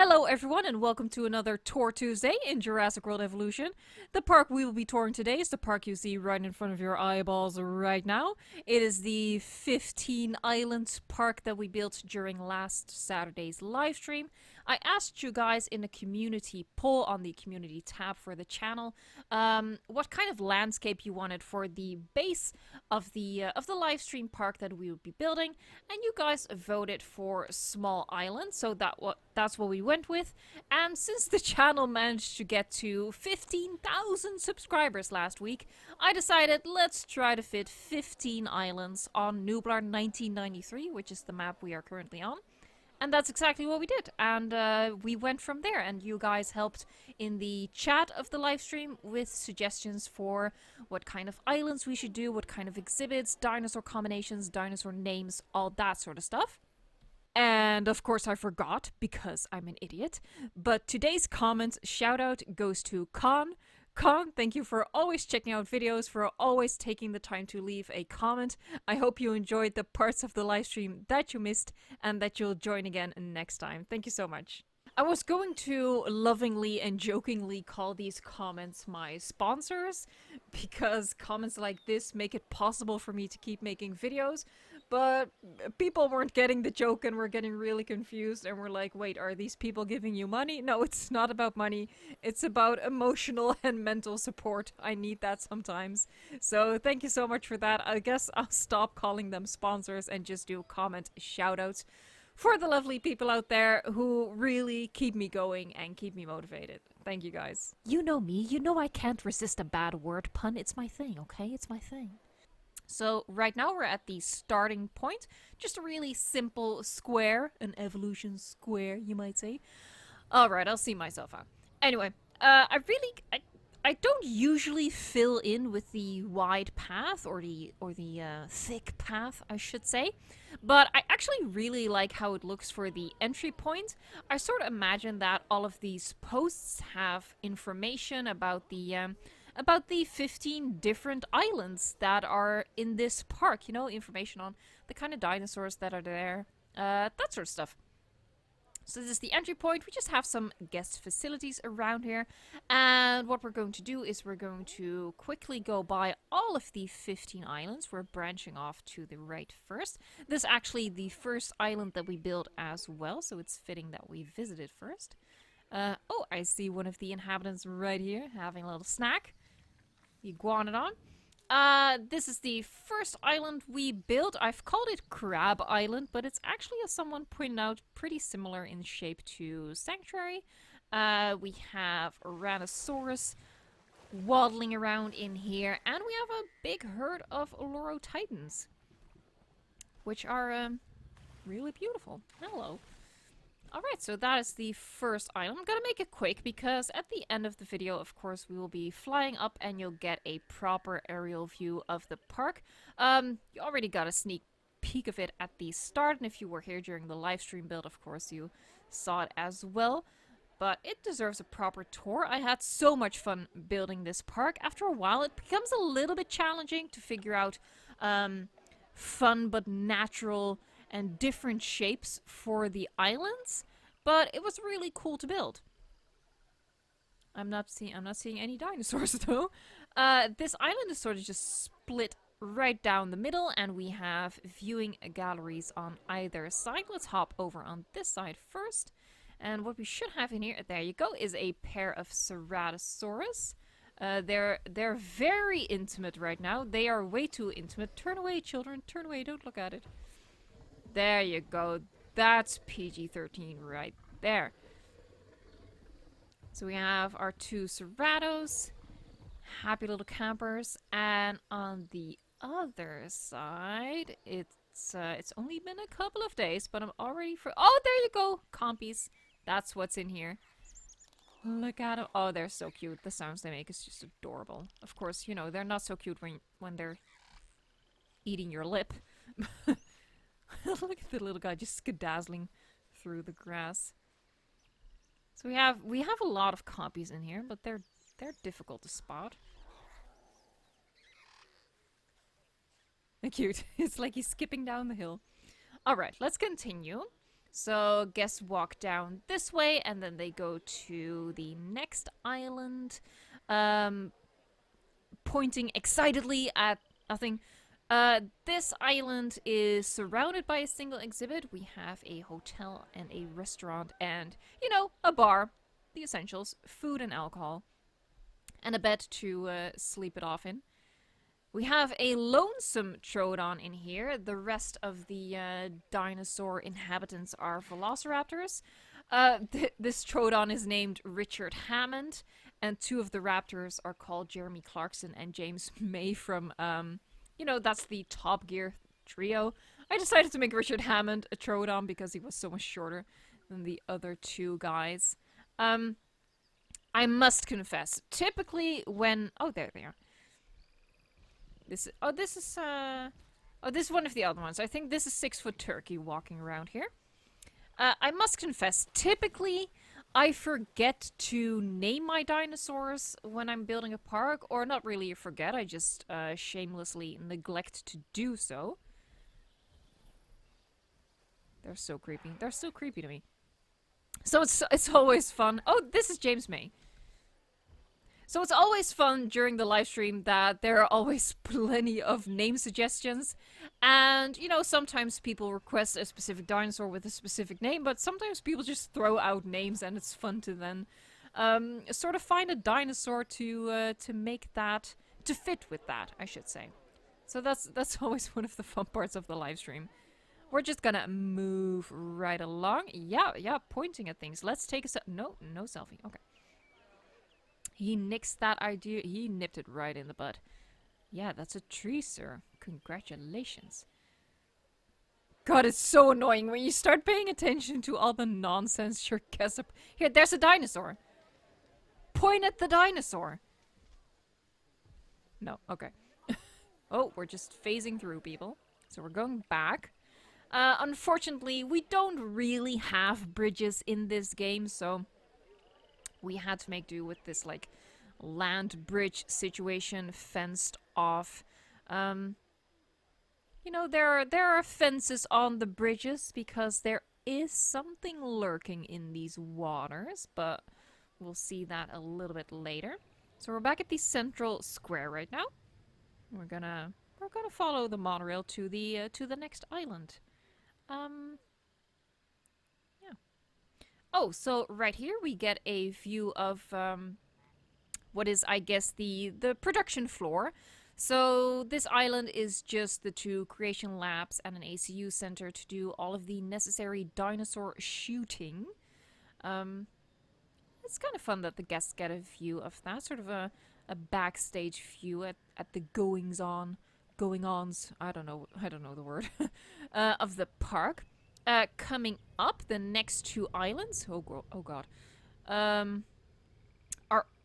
Hello everyone and welcome to another Tour Tuesday in Jurassic World Evolution. The park we will be touring today is the park you see right in front of your eyeballs right now. It is the 15 Islands park that we built during last Saturday's live stream. I asked you guys in a community poll on the community tab for the channel what kind of landscape you wanted for the base of the live stream park that we would be building, and you guys voted for small islands, so that's what we went with. And since the channel managed to get to 15,000 subscribers last week, I decided let's try to fit 15 islands on Nublar 1993, which is the map we are currently on. And that's exactly what we did, and we went from there, and you guys helped in the chat of the live stream with suggestions for what kind of islands we should do, what kind of exhibits, dinosaur combinations, dinosaur names, all that sort of stuff. And of course I forgot, because I'm an idiot, but today's comment shout out goes to Khan. Khan, thank you for always checking out videos, for always taking the time to leave a comment. I hope you enjoyed the parts of the live stream that you missed and that you'll join again next time. Thank you so much. I was going to lovingly and jokingly call these comments my sponsors, because comments like this make it possible for me to keep making videos, but people weren't getting the joke and were getting really confused and were like, wait, are these people giving you money? No, it's not about money. It's about emotional and mental support. I need that sometimes. So thank you so much for that. I guess I'll stop calling them sponsors and just do comment shoutouts for the lovely people out there who really keep me going and keep me motivated. Thank you guys. You know me. You know I can't resist a bad word pun. It's my thing, okay? It's my thing. So right now we're at the starting point, just a really simple square, an evolution square, you might say. Alright, I'll see myself out. Anyway, I don't usually fill in with the wide path, or the thick path, I should say. But I actually really like how it looks for the entry point. I sort of imagine that all of these posts have information about the 15 different islands that are in this park. You know, information on the kind of dinosaurs that are there, that sort of stuff. So this is the entry point. We just have some guest facilities around here. And what we're going to do is we're going to quickly go by all of the 15 islands. We're branching off to the right first. This is actually the first island that we built as well, so it's fitting that we visit it first. Oh, I see one of the inhabitants right here having a little snack. The iguanodon. This is the first island we built. I've called it Crab Island, but it's actually, as someone pointed out, pretty similar in shape to Sanctuary. We have Tyrannosaurus waddling around in here, and we have a big herd of Olorotitans, which are really beautiful. Hello. Alright, so that is the first island. I'm gonna make it quick because at the end of the video, of course, we will be flying up and you'll get a proper aerial view of the park. You already got a sneak peek of it at the start, and if you were here during the live stream build, of course, you saw it as well. But it deserves a proper tour. I had so much fun building this park. After a while, it becomes a little bit challenging to figure out fun but natural and different shapes for the islands, but it was really cool to build. I'm not seeing any dinosaurs though. This island is sort of just split right down the middle, and we have viewing galleries on either side. Let's hop over on this side first. And what we should have in here, there you go, is a pair of Ceratosaurus. They're very intimate right now. They are way too intimate. Turn away, children. Turn away. Don't look at it. There you go. That's PG-13 right there. So we have our two Ceratos, happy little campers, and on the other side, it's only been a couple of days, but I'm already oh, there you go, compies. That's what's in here. Look at them. Oh, they're so cute. The sounds they make is just adorable. Of course, you know, they're not so cute when they're eating your lip. Look at the little guy just skedazzling through the grass. So we have a lot of compies in here, but they're difficult to spot. They're cute. It's like he's skipping down the hill. Alright, let's continue. So guests walk down this way, and then they go to the next island, um, pointing excitedly at nothing. This island is surrounded by a single exhibit. We have a hotel and a restaurant and, you know, a bar. The essentials, food and alcohol. And a bed to sleep it off in. We have a lonesome Troodon in here. The rest of the dinosaur inhabitants are velociraptors. This Troodon is named Richard Hammond, and two of the raptors are called Jeremy Clarkson and James May from, you know, that's the Top Gear trio. I decided to make Richard Hammond a Troodon because he was so much shorter than the other two guys. I must confess, typically when... Oh, there they are. This is one of the other ones. I think this is 6-foot turkey walking around here. I must confess, typically I forget to name my dinosaurs when I'm building a park, or not really forget, I just shamelessly neglect to do so. They're so creepy. They're so creepy to me. So it's always fun. Oh, this is James May. So it's always fun during the live stream that there are always plenty of name suggestions. And, you know, sometimes people request a specific dinosaur with a specific name, but sometimes people just throw out names and it's fun to then sort of find a dinosaur to make that, to fit with that, I should say. So that's always one of the fun parts of the live stream. We're just gonna move right along. Yeah, pointing at things. Let's take a no selfie. Okay. He nixed that idea. He nipped it right in the bud. Yeah, that's a tree, sir. Congratulations. God, it's so annoying when you start paying attention to all the nonsense your guests up. Here, there's a dinosaur. Point at the dinosaur. No, okay. Oh, we're just phasing through, people. So we're going back. Unfortunately, we don't really have bridges in this game, so... we had to make do with this, like, land bridge situation, fenced off. You know, there are fences on the bridges because there is something lurking in these waters, but we'll see that a little bit later. So we're back at the central square right now. We're gonna follow the monorail to the next island. Oh, so right here we get a view of what is, I guess, the production floor. So this island is just the two creation labs and an ACU center to do all of the necessary dinosaur shooting. It's kind of fun that the guests get a view of that, sort of a backstage view at the going-ons, I don't know the word, of the park. Coming up, the next two islands, oh god, are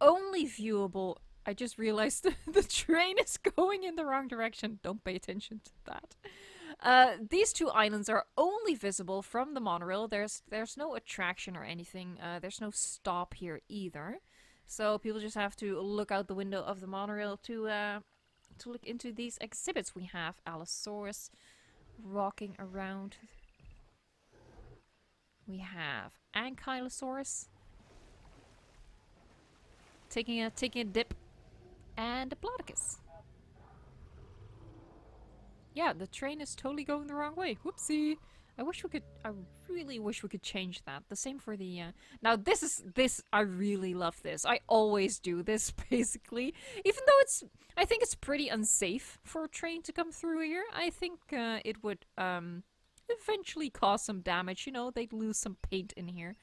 only viewable. I just realized the train is going in the wrong direction. Don't pay attention to that. These two islands are only visible from the monorail. There's no attraction or anything. There's no stop here either. So people just have to look out the window of the monorail to look into these exhibits. We have Allosaurus walking around. We have Ankylosaurus taking a dip, and Diplodocus. Yeah, the train is totally going the wrong way. Whoopsie. I really wish we could change that. The same for the, now I really love this. I always do this, basically. Even though I think it's pretty unsafe for a train to come through here. I think, it would, eventually cause some damage. You know, they'd lose some paint in here.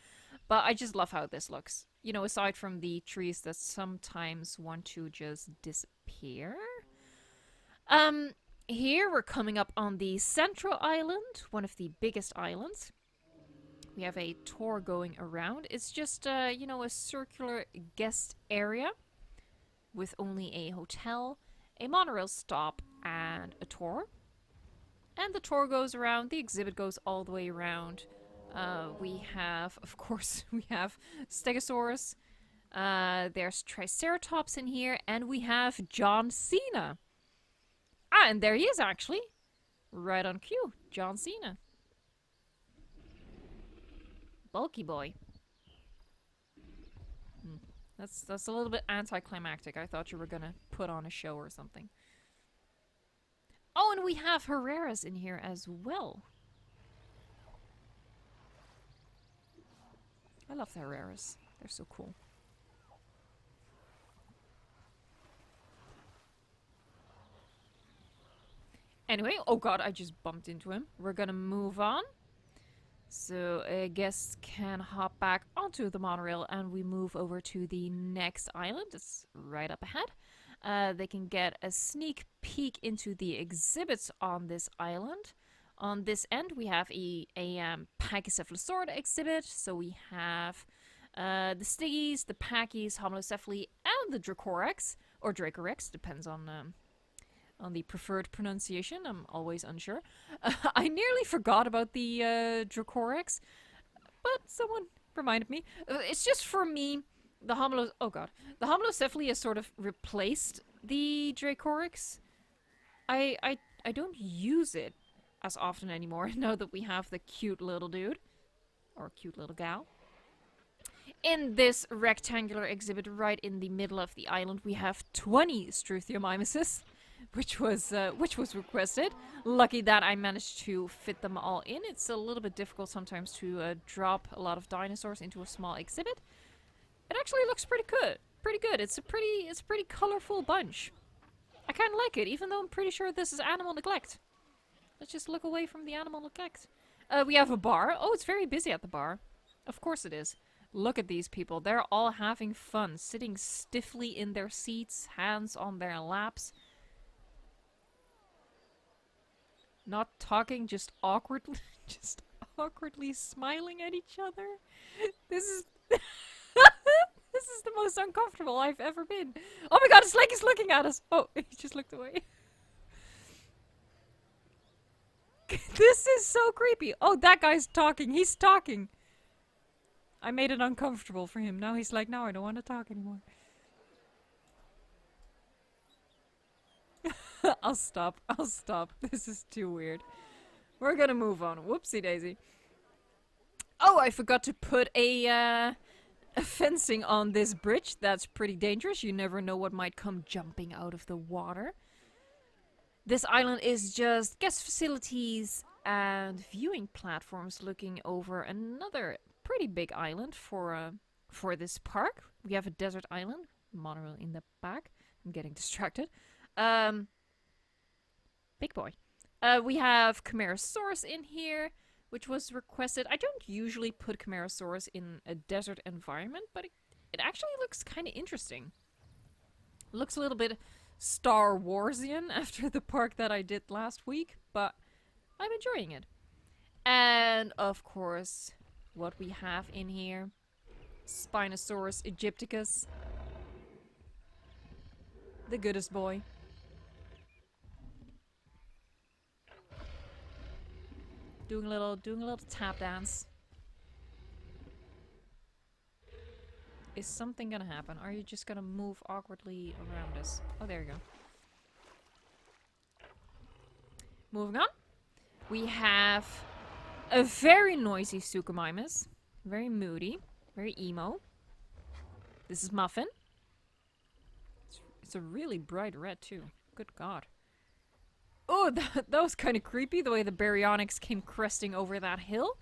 But I just love how this looks. You know, aside from the trees that sometimes want to just disappear. Here we're coming up on the central island, one of the biggest islands. We have a tour going around. It's just, you know, a circular guest area with only a hotel, a monorail stop, and a tour. And the tour goes around, the exhibit goes all the way around. We have, of course, we have Stegosaurus. There's Triceratops in here, and we have John Cena. Ah, and there he is, actually. Right on cue, John Cena. Bulky boy. That's a little bit anticlimactic. I thought you were gonna put on a show or something. Oh, and we have Herreras in here as well. I love the Herreras. They're so cool. Anyway, oh god, I just bumped into him. We're gonna move on. So guests can hop back onto the monorail and we move over to the next island. It's right up ahead. They can get a sneak peek into the exhibits on this island. On this end, we have a Pachycephalosaurus exhibit. So we have the Stiggies, the Pachy's, Homalocephali, and the Dracorex, or Dracorex, depends on the preferred pronunciation. I'm always unsure. I nearly forgot about the Dracorex, but someone reminded me. It's just for me, the Homalocephali has sort of replaced the Dracorex. I don't use it as often anymore now that we have the cute little dude, or cute little gal. In this rectangular exhibit right in the middle of the island, we have 20 Struthiomimuses. Which was requested. Lucky that I managed to fit them all in. It's a little bit difficult sometimes to drop a lot of dinosaurs into a small exhibit. It actually looks pretty good. It's a pretty colorful bunch. I kind of like it, even though I'm pretty sure this is animal neglect. Let's just look away from the animal neglect. We have a bar. Oh, it's very busy at the bar. Of course it is. Look at these people. They're all having fun, sitting stiffly in their seats, hands on their laps. Not talking, just awkwardly smiling at each other. This is this is the most uncomfortable I've ever been. Oh my god, it's like he's looking at us. Oh, he just looked away. This is so creepy. Oh, that guy's talking. He's talking. I made it uncomfortable for him. Now he's like, no, I don't want to talk anymore. I'll stop. This is too weird. We're gonna move on. Whoopsie daisy. Oh, I forgot to put a fencing on this bridge. That's pretty dangerous. You never know what might come jumping out of the water. This island is just guest facilities and viewing platforms looking over another pretty big island for this park. We have a desert island. Monorail in the back. I'm getting distracted. Big boy. We have Camarasaurus in here, which was requested. I don't usually put Camarasaurus in a desert environment, but it actually looks kind of interesting. Looks a little bit Star Warsian after the park that I did last week, but I'm enjoying it. And, of course, what we have in here. Spinosaurus aegypticus. The goodest boy. Doing a little tap dance. Is something gonna happen? Are you just gonna move awkwardly around us? Oh, there you go. Moving on. We have a very noisy Suchomimus. Very moody. Very emo. This is Muffin. It's a really bright red too. Good god. Oh, that was kind of creepy, the way the Baryonyx came cresting over that hill.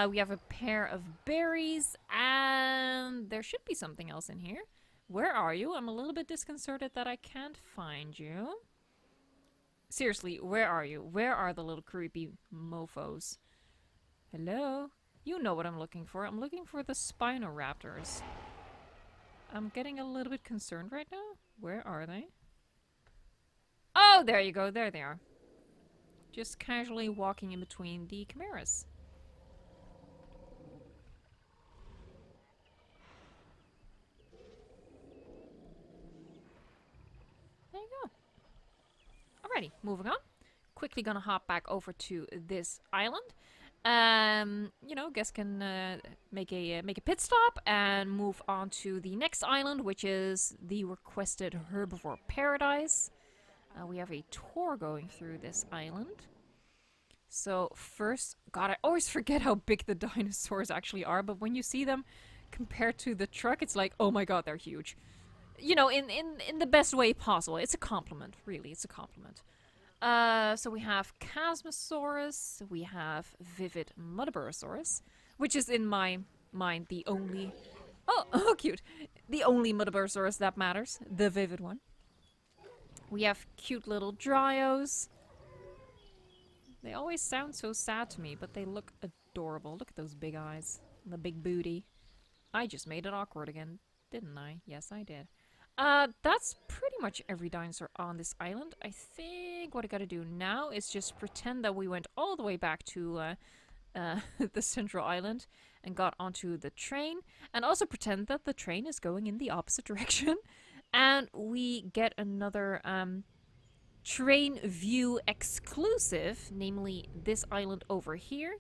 We have a pair of berries, and there should be something else in here. Where are you? I'm a little bit disconcerted that I can't find you. Seriously, where are you? Where are the little creepy mofos? Hello? You know what I'm looking for. I'm looking for the Spinoraptors. I'm getting a little bit concerned right now. Where are they? Oh, there you go. There they are. Just casually walking in between the chimeras. There you go. Alrighty, moving on. Quickly gonna hop back over to this island. You know, guests can make a pit stop and move on to the next island, which is the requested Herbivore Paradise. We have a tour going through this island. So first, God, I always forget how big the dinosaurs actually are, but when you see them compared to the truck, it's like, oh my god, they're huge. You know, in the best way possible. It's a compliment, really. It's a compliment. So we have Chasmosaurus, we have Vivid Muttaburrasaurus, which is in my mind the only... Oh, oh, cute. The only Muttaburrasaurus that matters. The Vivid one. We have cute little Dryos. They always sound so sad to me, but they look adorable. Look at those big eyes. The big booty. I just made it awkward again, didn't I? Yes, I did. That's pretty much every dinosaur on this island. I think what I gotta do now is just pretend that we went all the way back to the central island and got onto the train, and also pretend that the train is going in the opposite direction, and we get another train view exclusive, namely this island over here.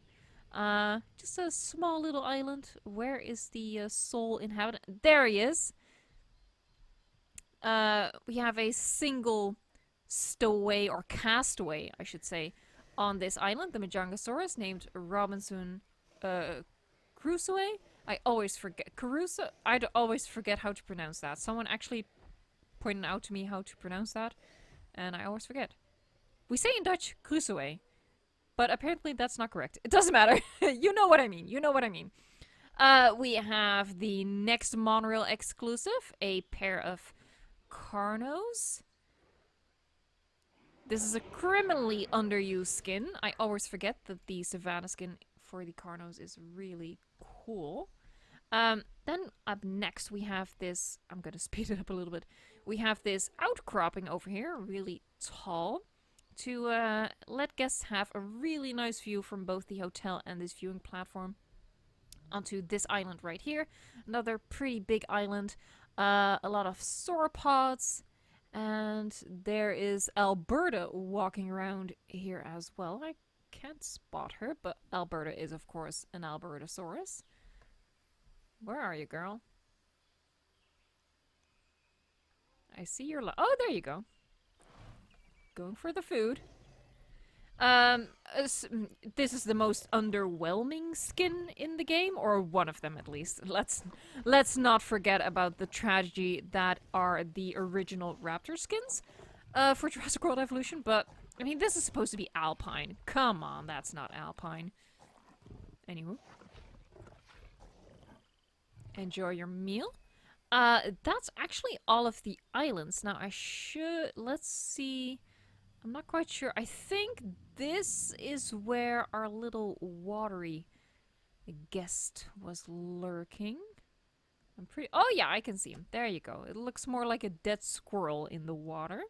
Just a small little island. Where is the sole inhabitant? There he is. We have a single stowaway, or castaway, I should say, on this island, the Majangasaurus, named Robinson Crusoe. I always forget. Caruso? Always forget how to pronounce that. Someone actually pointed out to me how to pronounce that, and I always forget. We say in Dutch Crusoe, but apparently that's not correct. It doesn't matter. You know what I mean. You know what I mean. We have the next Monorail exclusive, a pair of Carnos. This is a criminally underused skin. I always forget that the Savannah skin for the Carnos is really cool. Then up next we have this, I'm gonna speed it up a little bit. We have this outcropping over here, really tall, to let guests have a really nice view from both the hotel and this viewing platform onto this island right here. Another pretty big island, a lot of sauropods, and there is Alberta walking around here as well. I can't spot her, but Alberta is of course an Albertosaurus. Where are you, girl? I see your oh, there you go. Going for the food. This is the most underwhelming skin in the game, or one of them at least. Let's not forget about the tragedy that are the original Raptor skins for Jurassic World Evolution, but I mean, this is supposed to be Alpine. Come on, that's not Alpine. Anywho. Enjoy your meal. That's actually all of the islands. Now let's see. I'm not quite sure. I think this is where our little watery guest was lurking. Oh yeah, I can see him. There you go. It looks more like a dead squirrel in the water.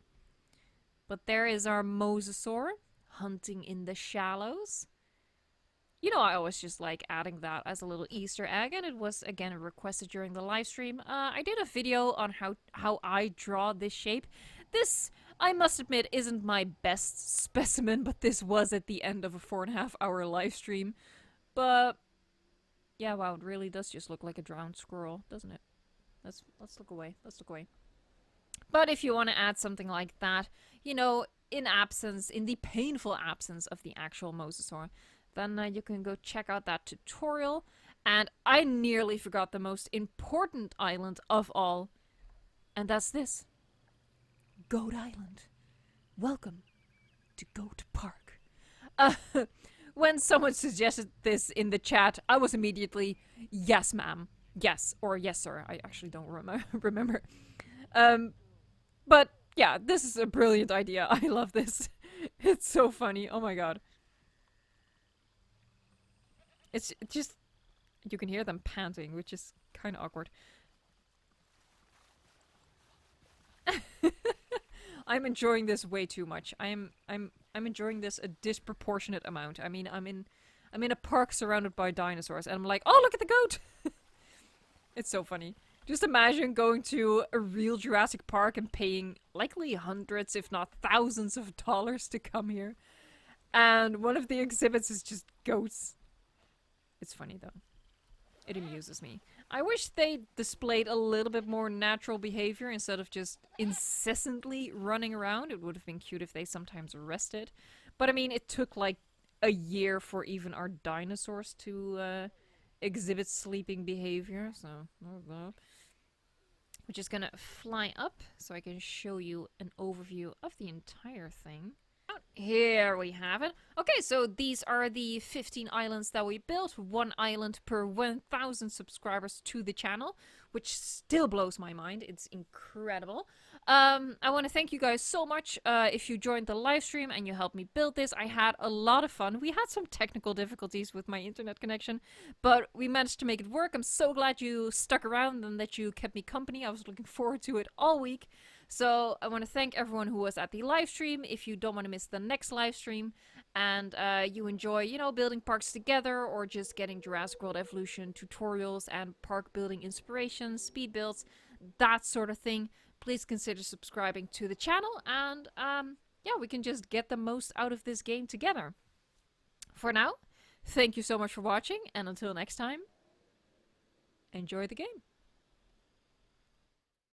But there is our mosasaur hunting in the shallows. You know, I always just like adding that as a little Easter egg, and it was again requested during the live stream. I did a video on how I draw this shape. This, I must admit, isn't my best specimen, but this was at the end of a 4.5 hour live stream. But yeah, wow, it really does just look like a drowned squirrel, doesn't it? Let's look away. Let's look away. But if you want to add something like that, you know, in the painful absence of the actual mosasaur, then you can go check out that tutorial. And I nearly forgot the most important island of all, and that's this. Goat Island. Welcome to Goat Park. When someone suggested this in the chat, I was immediately, yes ma'am, yes, or yes sir, I actually don't remember. But yeah, this is a brilliant idea. I love this. It's so funny, oh my god. It's just, you can hear them panting, which is kind of awkward. I'm enjoying this way too much. I'm enjoying this a disproportionate amount. I mean, I'm in a park surrounded by dinosaurs, and I'm like, oh, look at the goat! It's so funny. Just imagine going to a real Jurassic Park and paying likely hundreds, if not thousands of dollars to come here. And one of the exhibits is just goats. It's funny though. It amuses me. I wish they displayed a little bit more natural behavior instead of just incessantly running around. It would have been cute if they sometimes rested. But I mean, it took like a year for even our dinosaurs to exhibit sleeping behavior. So, we're just gonna fly up so I can show you an overview of the entire thing. Here we have it. Okay, so these are the 15 islands that we built. One island per 1,000 subscribers to the channel, which still blows my mind. It's incredible. I want to thank you guys so much if you joined the live stream and you helped me build this. I had a lot of fun. We had some technical difficulties with my internet connection, but we managed to make it work. I'm so glad you stuck around and that you kept me company. I was looking forward to it all week. So I want to thank everyone who was at the live stream. If you don't want to miss the next live stream and you enjoy, you know, building parks together or just getting Jurassic World Evolution tutorials and park building inspirations, speed builds, that sort of thing, please consider subscribing to the channel and yeah, we can just get the most out of this game together. For now, thank you so much for watching and until next time, enjoy the game.